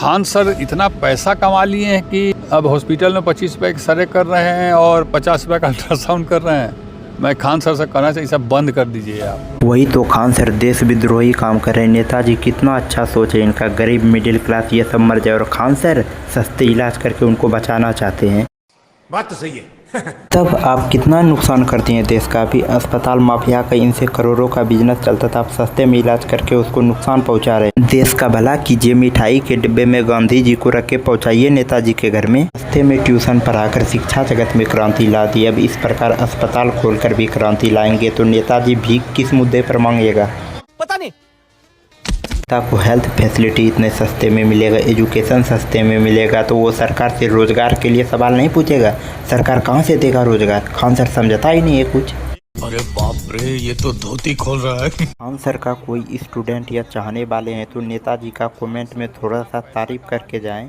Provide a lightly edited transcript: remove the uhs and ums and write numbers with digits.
Khan sir इतना पैसा कमा लिए हैं कि अब हॉस्पिटल में 25 रुपये एक्सरे कर रहे हैं और 50 रुपये का अल्ट्रासाउंड कर रहे हैं। मैं खान सर से कहना चाहिए सब बंद कर दीजिए आप। वही तो खान सर देश विद्रोही काम कर रहे हैं। नेताजी कितना अच्छा सोच है इनका, गरीब मिडिल क्लास ये सब मर जाए और खान सर सस्ते इलाज करके उनको बचाना चाहते हैं। बात तो सही है। तब आप कितना नुकसान करती हैं देश का। भी अस्पताल माफिया का इनसे करोड़ों का बिजनेस चलता था, आप सस्ते में इलाज करके उसको नुकसान पहुंचा रहे हैं। देश का भला कीजिए, मिठाई के डिब्बे में गांधी जी को रख के पहुंचाइए नेताजी के घर में। सस्ते में ट्यूशन पढ़ाकर शिक्षा जगत में क्रांति ला दी। अब इस प्रकार अस्पताल खोलकर भी क्रांति लाएंगे तो नेताजी भीख किस मुद्दे पर मांगेगा, पता नहीं। को हेल्थ फैसिलिटी इतने सस्ते में मिलेगा, एजुकेशन सस्ते में मिलेगा तो वो सरकार से रोजगार के लिए सवाल नहीं पूछेगा। सरकार कहाँ से देगा रोजगार। खान सर समझता ही नहीं है कुछ। अरे बाप रे, ये तो धोती खोल रहा है। खान सर का कोई स्टूडेंट या चाहने वाले हैं तो नेताजी का कमेंट में थोड़ा सा तारीफ करके जाएं।